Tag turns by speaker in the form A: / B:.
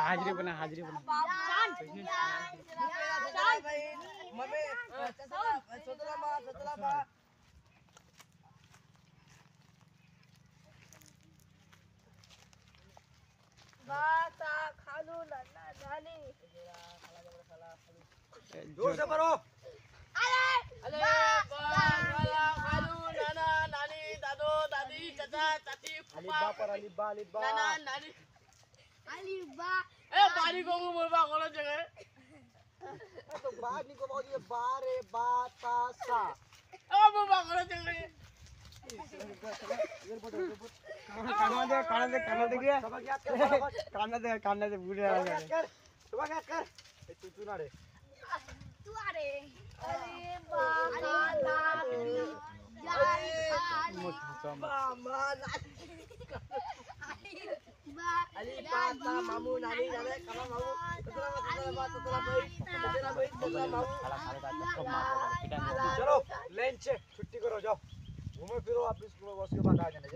A: हाजिरी बना
B: जोर से पढ़ो।
C: बारी को बोलबा कोनो जगह
B: तो बात नहीं को बहुत ये बारे बातासा
C: बोलबा कोनो जगह
A: कान दे बुरे आ गए
B: सुबह क्या कर तू ना रे
D: तू आ रे अरे
B: Ali pata mamu nani nani kalau mau setelah चलो लाइन से छुट्टी करो जाओ घूमो फिरो वापस बस के बाद आ जाना।